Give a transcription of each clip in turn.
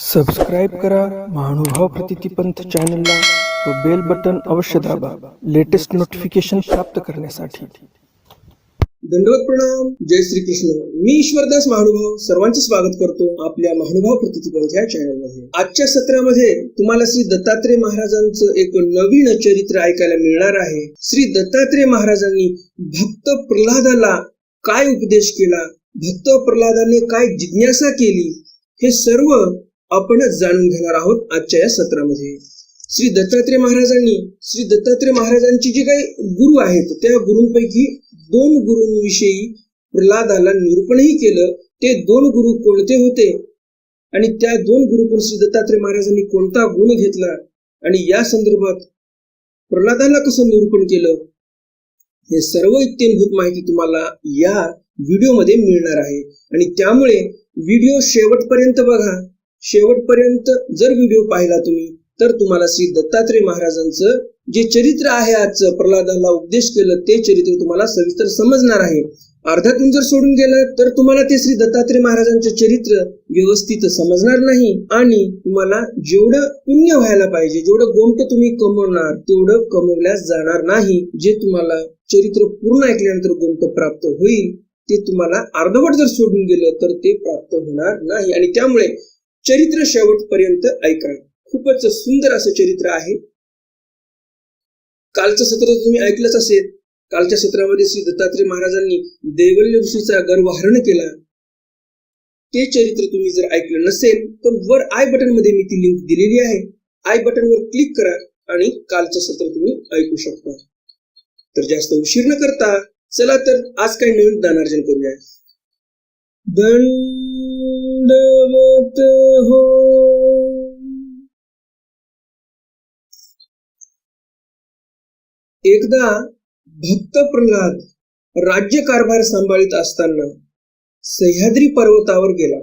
Subscribe करा महानुभाव प्रतितीपंथ चॅनलला व बेल बटन अवश्य दाबा लेटेस्ट नोटिफिकेशन प्राप्त करण्यासाठी। दंडवत प्रणाम। जय श्री कृष्ण। मी ईश्वरदास महानुभाव सर्वांचे स्वागत करतो आपल्या महानुभाव प्रतितीपंथ या चॅनलमध्ये। आजच्या सत्रामध्ये तुम्हाला श्री दत्तात्रय महाराजांचं एक नवीन चरित्र ऐकायला मिळणार आहे। श्री दत्तात्रय महाराजांनी भक्त प्रल्हादाला काय उपदेश केला, भक्त प्रल्हादाने काय जिज्ञासा केली, हे सर्व आपण जाणून घेणार आहोत आजच्या या सत्रामध्ये। श्री दत्तात्रय महाराजांची जे काही गुरु आहेत त्या गुरूंपैकी दोन गुरूंविषयी प्रल्हादाला निरूपणही केलं। ते दोन गुरु कोणते होते आणि त्या दोन गुरूकडून श्री दत्तात्रय महाराजांनी कोणता गुण घेतला आणि या संदर्भात प्रल्हादाला कसं निरूपण केलं, हे सर्व इत्थंभूत माहिती तुम्हाला या व्हिडिओमध्ये मिळणार आहे। आणि त्यामुळे व्हिडिओ शेवटपर्यंत बघा। शेवटपर्यंत जर व्हिडिओ पाहिला तुम्ही तर तुम्हाला श्री दत्तात्रय महाराजांचं जे चरित्र आहे, आजचं प्रल्हादाला उपदेश केलं ते चरित्र तुम्हाला सविस्तर समजणार आहे। अर्ध्यातून जर सोडून गेलं तर तुम्हाला ते श्री दत्तात्रय महाराजांचे चरित्र व्यवस्थित समजणार नाही आणि तुम्हाला जेवढं पुण्य व्हायला पाहिजे, जेवढं गोमट तुम्ही कमवणार तेवढं कमवल्यास जाणार नाही। जे तुम्हाला चरित्र पूर्ण ऐकल्यानंतर गोमट प्राप्त होईल ते तुम्हाला अर्धवट जर सोडून गेलं तर ते प्राप्त होणार नाही। आणि त्यामुळे चरित्र शेवटपर्यंत ऐका। खूपच सुंदर असं चरित्र आहे। कालचं सत्र तुम्ही ऐकलंच असेल। कालच्या सत्रामध्ये श्री दत्तात्रय महाराजांनी दैवल्य ऋषीचा गर्वहरण केला। ते चरित्र तुम्ही जर ऐकलं नसेल तर वर आय बटन मध्ये मी ती लिंक दिलेली आहे। आय बटन वर क्लिक करा आणि कालचं सत्र तुम्ही ऐकू शकता। तर जास्त उशीर न करता चला तर आज काही नवीन ज्ञानार्जन करूया। दंडवत हो। एकदा भक्त प्रल्हाद राज्यकारभार सांभाळीत असताना सह्याद्री पर्वतावर गेला।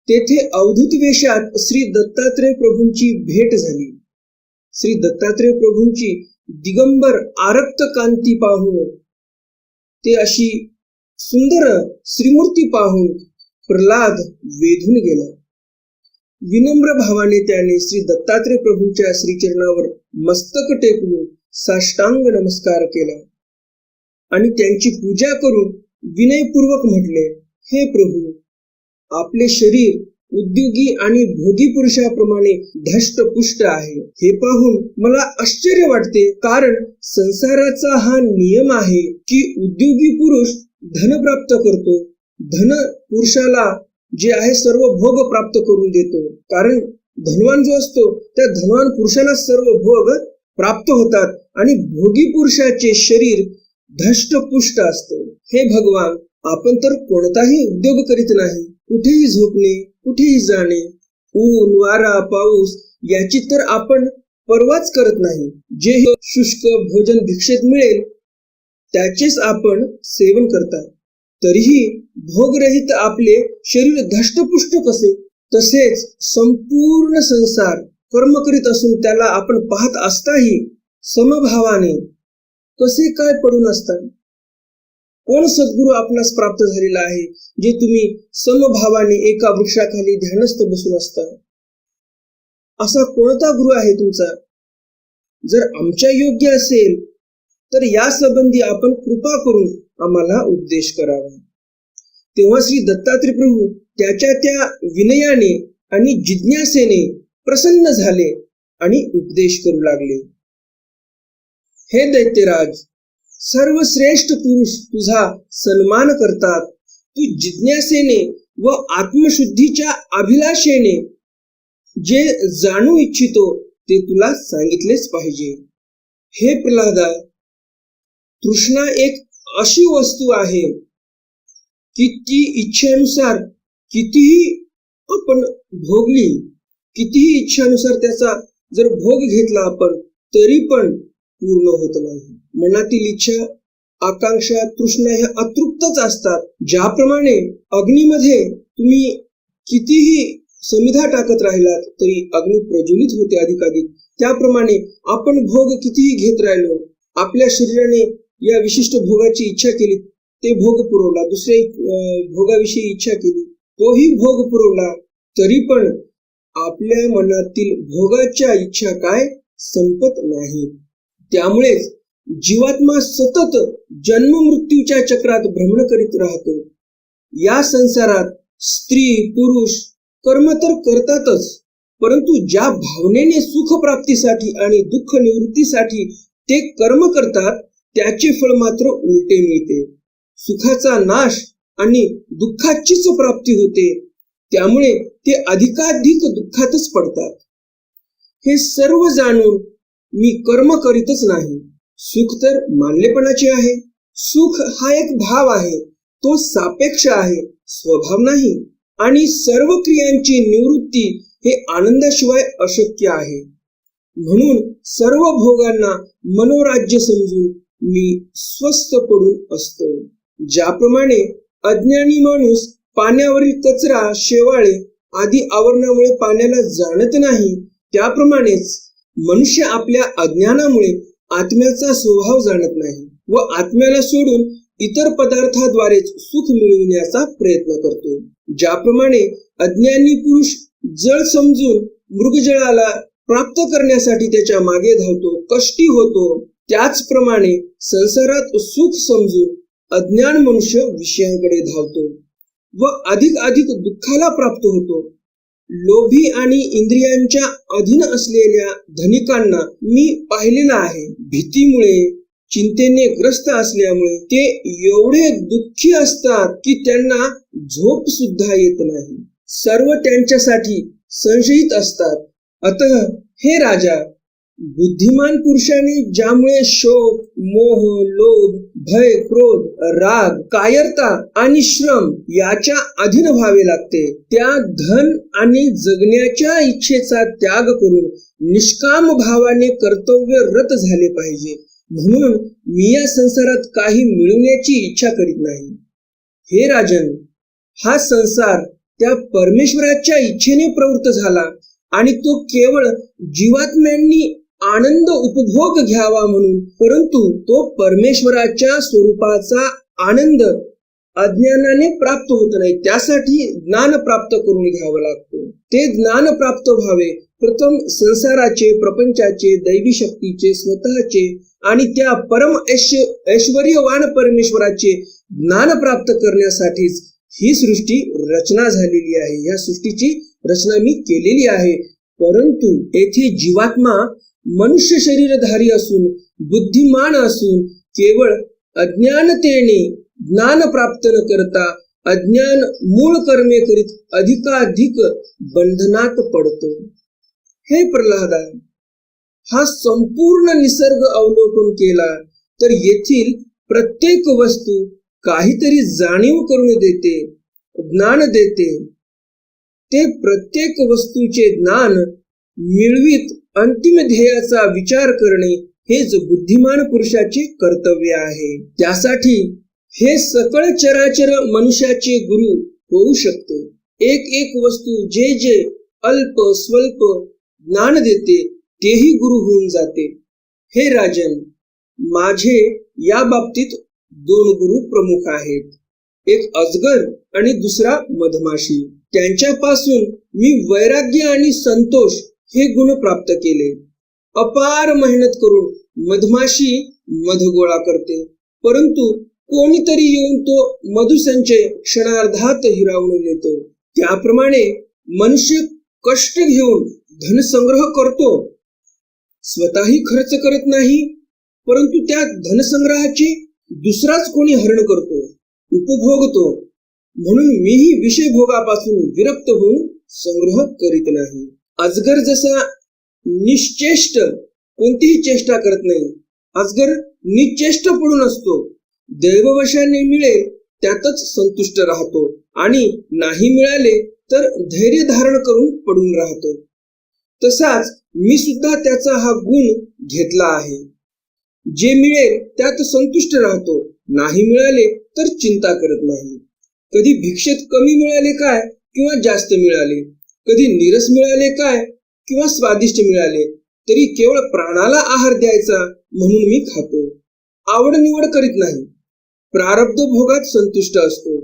तेथे अवधूत वेशात श्री दत्तात्रय प्रभूंची भेट झाली। श्री दत्तात्रय प्रभूंची दिगंबर आरक्त कांती पाहून, ते अशी सुंदर श्रीमूर्ती पाहून प्रल्हाद वेधून गेला। विनम्र भावाने त्याने श्री दत्तात्रय प्रभूंच्या श्रीचरणावर मस्तक टेकवून साष्टांग नमस्कार केला आणि त्यांची पूजा करून विनयपूर्वक म्हटले, हे प्रभू, आपले शरीर उद्योगी आणि भोगी पुरुषाप्रमाणे धष्टपुष्ट आहे। हे पाहून मला आश्चर्य वाटते, कारण संसाराचा हा नियम आहे की उद्योगी पुरुष धन प्राप्त करतो। धन पुरुषाला जे आहे सर्व भोग प्राप्त करून देतो, कारण धनवान जो असतो त्या धनवान पुरुषाला सर्व भोग प्राप्त होतात आणि भोगी पुरुषाचे शरीर धष्टपुष्ट असते। हे भगवान, आपण तर कोणताही उद्योग करीत नाही। कुठेही झोपणे, कुठेही जाणे, ऊन वारा पाऊस याची तर आपण पर्वाच करत नाही। जे शुष्क भोजन भिक्षेत मिळेल त्याचेच आपण सेवन करतात, तरीही भोगरहित आपले शरीर धष्टपुष्ट कसे? तसेच संपूर्ण संसार कर्म करीत असून त्याला आपण पाहत असताही समभावाने कसे काय पडून असतात? कोण सद्गुरू आपणास प्राप्त झालेला आहे जे तुम्ही समभावाने एका वृक्षाखाली ध्यानस्थ बसून असता? असा कोणता गुरु आहे तुमचा? जर आमच्या योग्य असेल तर या संबंधी आपण कृपा करून आम्हाला उपदेश करावा। तेव्हा श्री दत्तात्रय प्रभू त्याच्या त्या विनयाने आणि जिज्ञासेने प्रसन्न झाले आणि उपदेश करू लागले। हे दैत्यराज, सर्वश्रेष्ठ पुरुष तुझा सन्मान करतात। तू जिज्ञासेने व आत्मशुद्धीच्या अभिलाषेने जे जाणू इच्छितो ते तुला सांगितलेच पाहिजे। हे प्रल्हादा, तृष्णा एक अशी वस्तू आहे की ती इच्छेनुसार कितीही आपण भोगली, कितीही इच्छानुसार त्याचा जर भोग घेतला आपण तरी पण पूर्ण होत नाही। मनातील इच्छा, आकांक्षा, तृष्णा ह्या अतृप्तच असतात। ज्याप्रमाणे अग्नीमध्ये तुम्ही कितीही समिधा टाकत राहिलात तरी अग्नी प्रज्वलित होते अधिकाधिक, त्याप्रमाणे आपण भोग कितीही घेत राहिलो, आपल्या शरीराने या विशिष्ट भोगाची इच्छा केली, ते भोग पुरवला, दुसऱ्या भोगाविषयी इच्छा केली, तोही भोग पुरवला, तरी पण आपल्या मनातील भोगाच्या इच्छा काय संपत नाही. त्यामुळेच जीवात्मा सतत जन्म मृत्यूच्या चक्रात भ्रमण करीत राहतो. या संसारात स्त्री पुरुष कर्म तर करतातच, परंतु ज्या भावनेने सुख प्राप्तीसाठी आणि दुःख निवृत्तीसाठी ते कर्म करतात त्याचे फळ मात्र उलटे मिळते. सुखाचा नाश आणि दुःखाचीच प्राप्ती होते. त्यामुळे ते अधिकाधिक दुःखातच पडतात. हे सर्व जाणून मी कर्म करीतच नाही. सुख तर मानलेपणाचे आहे. सुख हा एक भाव आहे, तो सापेक्ष आहे, स्वभाव नाही. आणि सर्व क्रियांची निवृत्ती हे आनंदाशिवाय अशक्य आहे. म्हणून सर्व भोगांना मनोराज्य समजून मी स्वस्थ पडून असतो. ज्याप्रमाणे अज्ञानी माणूस पाण्यावरील कचरा, शेवाळे आदी आवरणामुळे पाण्याला जाणत नाही, त्याप्रमाणेच मनुष्य आपल्या अज्ञानामुळे आत्म्याचा स्वभाव जाणत नाही व आत्म्याला सोडून इतर पदार्थाद्वारेच सुख मिळविण्याचा प्रयत्न करतो. ज्याप्रमाणे अज्ञानी पुरुष जळ समजून मृगजळाला प्राप्त करण्यासाठी त्याच्या मागे धावतो, कष्टी होतो, त्याचप्रमाणे संसारात सुख समजून अज्ञान मनुष्य विषयांकडे धावतो व अधिक दुःखाला प्राप्त होतो. लोभी आणि इंद्रियांच्या अधीन असलेल्या धनिकांना मी पाहिलेलं आहे. भीतीमुळे, चिंतेने ग्रस्त असल्यामुळे ते एवढे दुःखी असतात की त्यांना झोप सुद्धा येत नाही. सर्व त्यांच्यासाठी संशयित असतात. अतः हे राजा, बुद्धिमान पुरुषाने ज्यामुळे शोक, मोह, लोभ, भय, क्रोध, राग, कायरता आणि श्रम याच्या अधीन व्हावे लागते, त्या धन आणि जगण्याच्या इच्छेचा त्याग करून निष्काम भावाने कर्तव्यरत झाले पाहिजे. म्हणून मी या संसारात काही मिळवण्याची इच्छा करीत नाही. हे राजन, हा संसार त्या परमेश्वराच्या इच्छेने प्रवृत्त झाला आणि तो केवळ जीवात्म्यांनी आनंद उपभोग घ्यावा म्हणून, परंतु तो परमेश्वराच्या स्वरूपाचा आनंद अज्ञानाने प्राप्त होत नाही. त्यासाठी ज्ञान प्राप्त करून घ्यावं लागतं. ते ज्ञान प्राप्त व्हावे प्रथम संसाराचे, प्रपंचाचे, दैवी शक्तीचे, स्वतःचे आणि त्या परम ऐश्वर्यवान परमेश्वराचे ज्ञान प्राप्त करण्यासाठीच ही सृष्टी रचना झालेली आहे. या सृष्टीची रचना मी केलेली आहे. परंतु येथे जीवात्मा मनुष्य शरीरधारी असून, बुद्धिमान असून, केवळ अज्ञानतेने ज्ञान प्राप्त न करता अज्ञान मूळ कर्मे करीत अधिकाधिक बंधनात पडतो. हे प्रल्हादा, हा संपूर्ण निसर्ग अवलोकन केला तर येथील प्रत्येक वस्तू काहीतरी जाणीव करून देते, ज्ञान देते. ते प्रत्येक वस्तूचे ज्ञान मिळवीत अंतिम ध्येयाचा विचार करणे हेच बुद्धिमान पुरुषाचे कर्तव्य आहे. त्यासाठी हे सकळ चराचर मनुष्याचे गुरु होऊ शकते. एक वस्तू जे अल्प स्वल्प ज्ञान देते तेही गुरु होऊन जाते. हे राजन, माझे या बाबतीत 2 गुरु प्रमुख आहेत. एक अजगर आणि दुसरा मधमाशी. त्यांच्यापासून मी वैराग्य आणि संतोष हे गुण प्राप्त केले. अपार मेहनत करून मधमाशी मध गोळा करते, परंतु कोणीतरी येऊन तो मधुसंचय क्षणार्धात हिरावून नेतो. त्याप्रमाणे मनुष्य कष्ट घेऊन धनसंग्रह करतो, स्वतःही खर्च करत नाही, परंतु त्या धनसंग्रहाचे दुसराच कोणी हरण करतो, उपभोगतो. म्हणून मीही विषय भोगापासून विरक्त होऊन संग्रह करीत नाही. अजगर जसा निश्चेष्ट कोणतीही चेष्टा करत नाही, अजगर निश्चेष्ट पडून असतो. दैववशाने मिळेल त्यातच संतुष्ट राहतो आणि नाही मिळाले तर धैर्य धारण करून पडून राहतो. तसाच मी सुद्धा त्याचा हा गुण घेतला आहे. जे मिळेल त्यात संतुष्ट राहतो, नाही मिळाले तर चिंता करत नाही. कधी भिक्षेत कमी मिळाले काय किंवा जास्त मिळाले, कधी नीरस मिळाले काय किंवा स्वादिष्ट मिळाले, तरी केवळ प्राणाला आहार द्यायचा म्हणून मी खातो. आवड निवड करीत नाही. प्रारब्ध भोगात संतुष्ट असतो.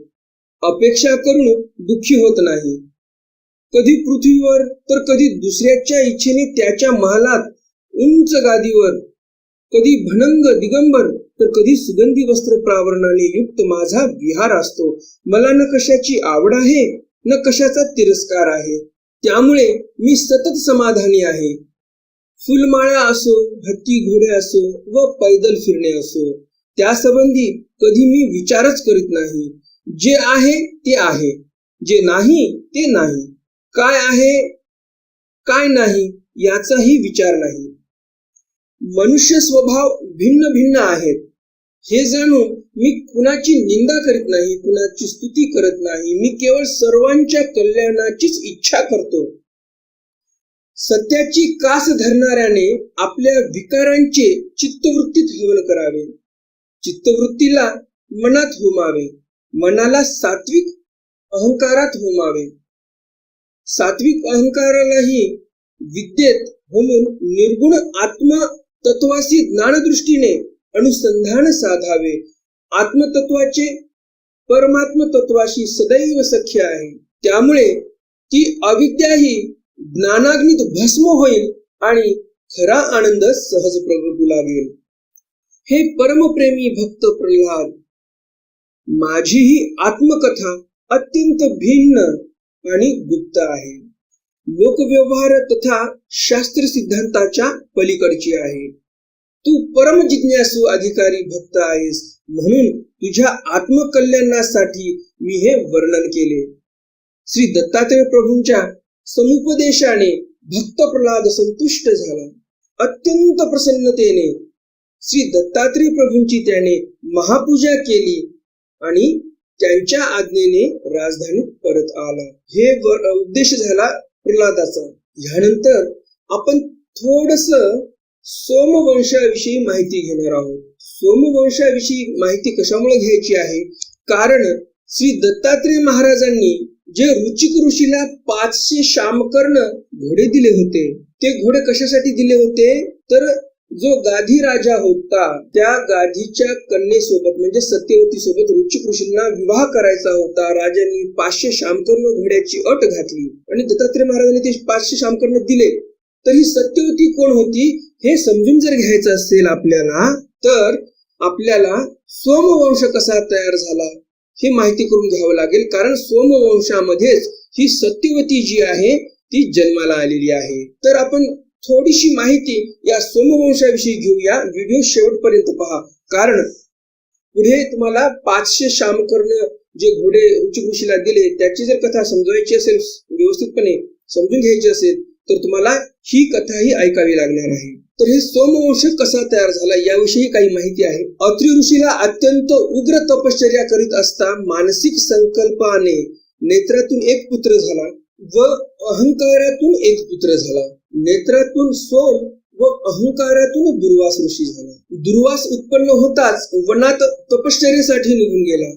अपेक्षा करून दुःखी होत नाही. कधी पृथ्वीवर तर कधी दुसऱ्याच्या इच्छेने त्याच्या महालात उंच गादीवर, कधी भनंग दिगंबर तर कधी सुगंधी वस्त्र प्रावरणाने युक्त माझा विहार असतो. मला न कशाची आवड आहे न कशाचा तिरस्कार आहे. त्यामुळे मी सतत समाधानी आहे. फुलमाळा असो, हत्ती घोडे असो व पैदल फिरणे असो, त्या संबंधी कधी मी विचारच करीत नाही. जे आहे ते आहे, जे नाही ते नाही. काय आहे काय नाही याचाही विचार नाही. मनुष्य स्वभाव भिन्न भिन्न आहेत हे जाणून मी कुणाची निंदा करीत नाही, कुणाची स्तुती करत नाही. मी केवळ सर्वांच्या कल्याणाचीच इच्छा करतो. सत्याची कास धरणाऱ्याने आपल्या विकारांचे चित्तवृत्तीत हवन करावे. चित्तवृत्तीला मनात होमावे. मनाला सात्विक अहंकारात होमावे. सात्विक अहंकारालाही विद्येत होऊन निर्गुण आत्मा तत्वाशी ज्ञानदृष्टीने अनुसंधान साधावे. आत्मतत्वाचे परमात्म तत्वाशी सदैव सख्य आहे. त्यामुळे ती अविद्याही ज्ञानाग्नीत भस्म होईल आणि खरा आनंद सहज प्रगटू लागेल. हे परमप्रेमी भक्त प्रल्हाद, माझीही आत्मकथा अत्यंत भिन्न आणि गुप्त आहे. लोकव्यवहार तथा शास्त्र सिद्धांताच्या पलीकडची आहे. तू परम जिज्ञासू अधिकारी भक्त आहेस, म्हणून तुझ्या आत्मकल्याणासाठी मी हे वर्णन केले. श्री दत्तात्रय प्रभूंच्या समुपदेशाने भक्त प्रल्हाद संतुष्ट झाला. अत्यंत प्रसन्नतेने श्री दत्तात्रय प्रभूंची त्याने महापूजा केली आणि त्यांच्या आज्ञेने राजधानीत परत आला. हे उद्देश झाला प्रल्हादाचा. ह्यानंतर आपण थोडस सोमवंशाविषयी माहिती घेणार आहोत. सोमवंशाविषयी माहिती कशामुळे घ्यायची आहे? कारण श्री दत्तात्रय महाराजांनी जे रुचिक ऋषीला 500 शामकर्ण घोडे दिले होते, ते घोडे कशासाठी दिले होते? तर जो गाधी राजा होता त्या गाधीच्या कन्येसोबत म्हणजे सत्यवती सोबत रुचिक ऋषींना विवाह करायचा होता. राजांनी 500 शामकर्ण घोड्याची अट घातली आणि दत्तात्रय महाराजांनी ते 500 शामकर्ण दिले. तर ही सत्यवती कोण होती हे समजून जर घ्यायचं असेल आपल्याला, तर आपल्याला सोमवंश कसा तयार झाला हे माहिती करून घ्यावं लागेल. कारण सोमवंशामध्येच ही सत्यवती जी आहे ती जन्माला आलेली आहे. तर आपण थोडीशी माहिती या सोमवंशाविषयी घेऊया. व्हिडिओ शेवटपर्यंत पहा, कारण पुढे तुम्हाला 500 शामकर्ण जे घोडे रुचिक ऋषीला दिले त्याची जर कथा समजायची असेल, व्यवस्थितपणे समजून घ्यायची असेल, तर तुम्हाला ही कथाही ऐकावी लागणार आहे. तर हे सोमवंश कसा तयार झाला याविषयी काही माहिती आहे. अत्रि ऋषीला अत्यंत उग्र तपश्चर्या करीत असता मानसिक संकल्पाने नेत्रातून एक पुत्र झाला व अहंकारातून एक पुत्र झाला. नेत्रातून सोम व अहंकारातून दुर्वास ऋषी झाला. दुर्वास उत्पन्न होताच वनात तपश्चर्येसाठी निघून गेला.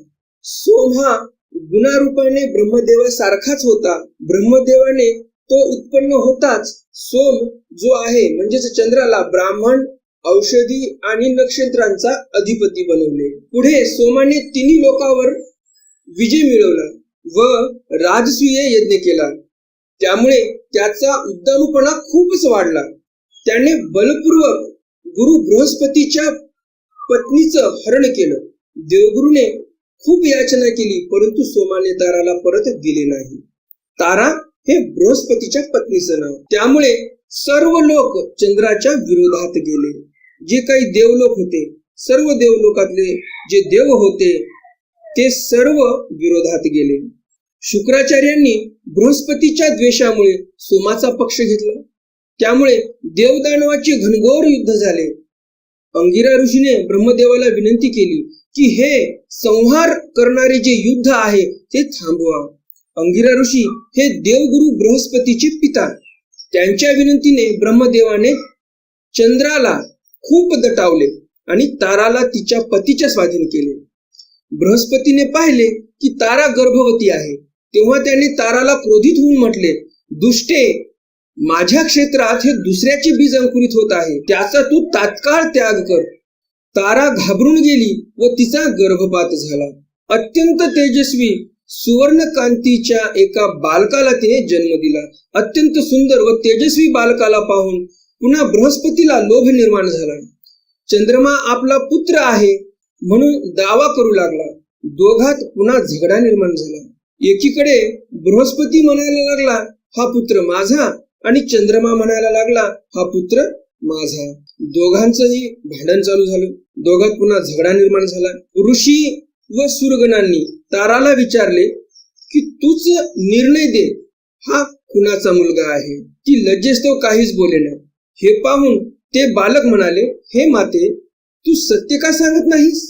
सोम हा गुणारूपाने ब्रह्मदेवासारखाच होता. ब्रह्मदेवाने तो उत्पन्न होताच सोम जो आहे म्हणजेच चंद्राला ब्राह्मण, औषधी आणि नक्षत्रांचा अधिपती बनवले. पुढे सोमाने तिन्ही लोकांवर विजय मिळवला व राजसूय यज्ञ केला. त्यामुळे त्याचा उद्दामपणा खूपच वाढला. त्याने बलपूर्वक गुरु बृहस्पतीच्या पत्नीचं हरण केलं. देवगुरुने खूप याचना केली, परंतु सोमाने ताराला परत दिले नाही. तारा हे बृहस्पतीच्या पत्नीचं नाव. त्यामुळे सर्व लोक चंद्राच्या विरोधात गेले. जे काही देवलोक होते, सर्व देवलोकातले जे देव होते ते सर्व विरोधात गेले. शुक्राचार्यांनी बृहस्पतीच्या द्वेषामुळे सोमाचा पक्ष घेतला. त्यामुळे देवदानवाचे घनघोर युद्ध झाले. अंगिरा ऋषीने ब्रह्मदेवाला विनंती केली की हे संहार करणारे जे युद्ध आहे ते थांबवा. अंगिरा ऋषी हे देवगुरु बृहस्पतीचे पिता. त्यांच्या विनंतीने ब्रह्मदेवाने चंद्राला खूप दटावले आणि ताराला तिच्या पतीच्या स्वाधीन केले. बृहस्पतीने पाहिले की तारा गर्भवती आहे. तेव्हा त्याने ताराला क्रोधित होऊन म्हटले, दुष्टे, माझ्या क्षेत्रात हे दुसऱ्याचे बीज अंकुरित होत आहे, त्याचा तू तात्काळ त्याग कर. तारा घाबरून गेली व तिचा गर्भपात झाला. अत्यंत तेजस्वी सुवर्णकांतीच्या एका बालकाला तिने जन्म दिला. अत्यंत सुंदर व तेजस्वी बालकाला पाहून पुन्हा बृहस्पतीला लोभ निर्माण झाला. चंद्रमा आपला पुत्र आहे म्हणून दावा करू लागला. दोघात पुन्हा झगडा निर्माण झाला. एकीकडे बृहस्पती म्हणायला लागला हा पुत्र माझा आणि चंद्रमा म्हणायला लागला हा पुत्र माझा. दोघांचंही भांडण चालू झालं. दोघात पुन्हा झगडा निर्माण झाला. ऋषी व सुरगणांनी ताराला विचारले की तूच निर्णय दे, हा कुणाचा मुलगा आहे. ती लज्जेस्तव काहीच बोलेना. हे पाहून ते बालक म्हणाले, हे माते, तू सत्य का सांगत नाहीस?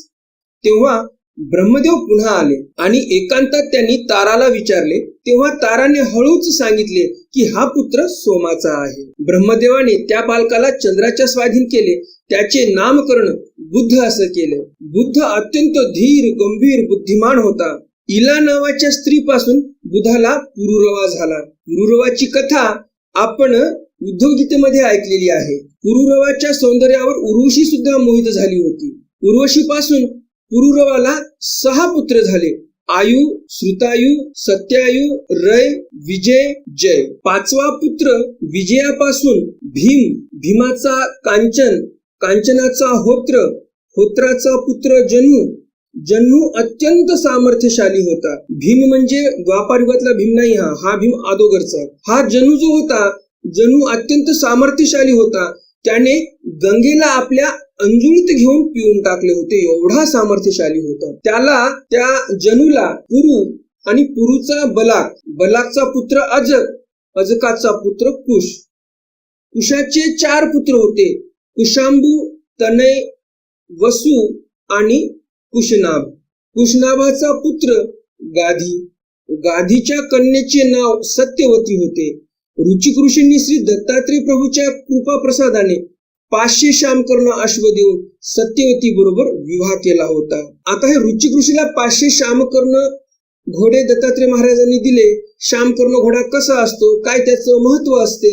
तेव्हा ब्रह्मदेव पुन्हा आले आणि एकांतात त्यांनी ताराला विचारले. तेव्हा ताराने हळूच सांगितले की हा पुत्र सोमाचा आहे. ब्रह्मदेवाने त्या बालकाला चंद्राच्या स्वाधीन केले. त्याचे नामकरण बुद्ध असं केलं. बुद्ध अत्यंत धीर, गंभीर, बुद्धिमान होता. इला नावाच्या स्त्रीपासून बुद्धाला पुरुरवा झाला. पुरुरवाची कथा आपण उद्धवगीतेमध्ये ऐकलेली आहे. पुरुरवाच्या सौंदर्यावर उर्वशी सुद्धा मोहित झाली होती. उर्वशीपासून पुरुरवाला 6 पुत्र झाले. आयु, श्रुतायु, सत्यायु, रय, विजय, जय. 5वा पुत्र विजयापासून भीम, भीमाचा कांचन, कांचनाचा होत्र, होत्राचा पुत्र जन्नू. जन्नू अत्यंत सामर्थ्यशाली होता. भीम म्हणजे द्वापार युगातला भीम नाही, हा भीम अगोदरचा. हा जन्नू जो होता, जन्नू अत्यंत सामर्थ्यशाली होता. त्याने गंगेला आपल्या अंजुळीत घेऊन पिऊन टाकले होते, एवढा सामर्थ्यशाली होता. त्याला, त्या जन्नूला पुरू आणि पुरूचा बलाक, बलाकचा पुत्र अजक, अजकाचा पुत्र कुश. कुशाचे 4 पुत्र होते, कुशांबू, तनय, वसु आणि कुशनाभ. कुशनाभाचा पुत्र गाधी. गाधीच्या कन्येचे नाव सत्यवती होते. ऋचिक ऋषींनी श्री दत्तात्रय प्रभूच्या कृपा प्रसादाने 500 शामकर्ण अश्व देऊन सत्यवती बरोबर विवाह केला होता. आता हे ऋचिक ऋषीला 500 शामकर्ण घोडे दत्तात्रय महाराजांनी दिले. शामकर्ण घोडा कसा असतो, काय त्याचं महत्व असते,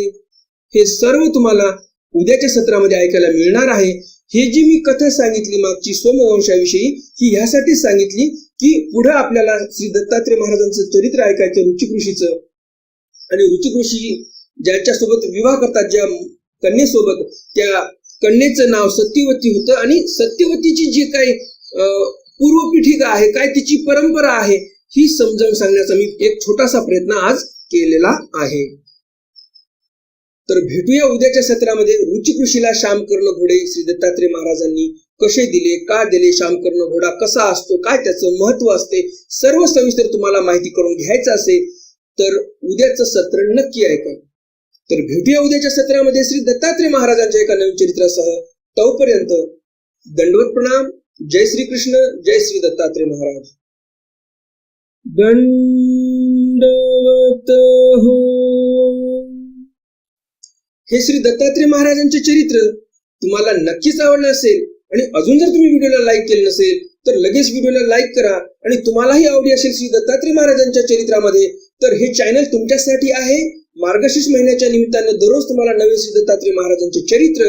हे सर्व तुम्हाला उद्याच्या सत्रामध्ये ऐकायला मिळणार आहे. हे जी मी कथा सांगितली मागची सोमवंशाविषयी, ही ह्यासाठी सांगितली की पुढे आपल्याला श्री दत्तात्रय महाराजांचं चरित्र ऐकायचं ऋचिक ऋषीचं. आणि ऋचिक ऋषी ज्याच्या सोबत विवाह करतात, ज्या कन्येसोबत, त्या कन्येचं नाव सत्यवती होतं. आणि सत्यवतीची जी काही पूर्वपीठिका आहे, काय तिची परंपरा आहे, ही समजावून सांगण्याचा मी एक छोटासा प्रयत्न आज केलेला आहे. तर भेटूया उद्याच्या सत्रामध्ये. ऋचिक ऋषीला शामकर्ण घोडे श्री दत्तात्रय महाराजांनी कसे दिले, का दिले, शामकर्ण घोडा कसा असतो, काय त्याचं महत्व असते, सर्व सविस्तर तुम्हाला माहिती करून घ्यायचं असेल तर उद्याचं सत्र नक्की ऐका. तर भेटूया उद्याच्या सत्रामध्ये श्री दत्तात्रय महाराजांच्या एका नवीन चरित्रासह. तोपर्यंत दंडवत प्रणाम. जय श्री कृष्ण. जय श्री दत्तात्रय महाराज. दंडवत हो. हे श्री दत्तात्रय महाराजांचे चरित्र तुम्हाला नक्कीच आवडलं असेल आणि अजून जर तुम्ही व्हिडिओला लाईक केलं नसेल तर लगेच व्हिडिओला लाईक करा. आणि तुम्हालाही आवडी असेल श्री दत्तात्रय महाराजांच्या चरित्रामध्ये तर हे चॅनल तुमच्यासाठी आहे. मार्गशीर्ष महिन्याच्या निमित्तानं दररोज तुम्हाला नवीन श्री दत्तात्रय महाराजांचे चरित्र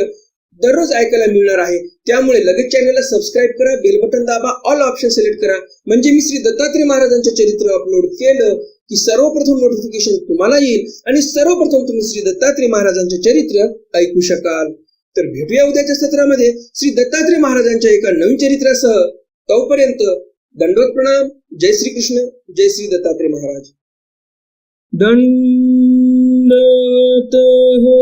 दररोज ऐकायला मिळणार आहे. त्यामुळे लगेच चॅनलला सबस्क्राईब करा, बेल बटन दाबा, ऑल ऑप्शन सिलेक्ट करा. म्हणजे मी श्री दत्तात्रय महाराजांचे चरित्र अपलोड केलं की सर्वप्रथम नोटिफिकेशन तुम्हाला येईल आणि सर्वप्रथम तुम्ही श्री दत्तात्रय महाराजांचे चरित्र ऐकू शकाल. तर भेटूया उद्याच्या सत्रामध्ये श्री दत्तात्रय महाराजांच्या एका नवीन चरित्रासह. तोपर्यंत दंडवत प्रणाम. जय श्री कृष्ण. जय श्री दत्तात्रय महाराज. दंडवत हो.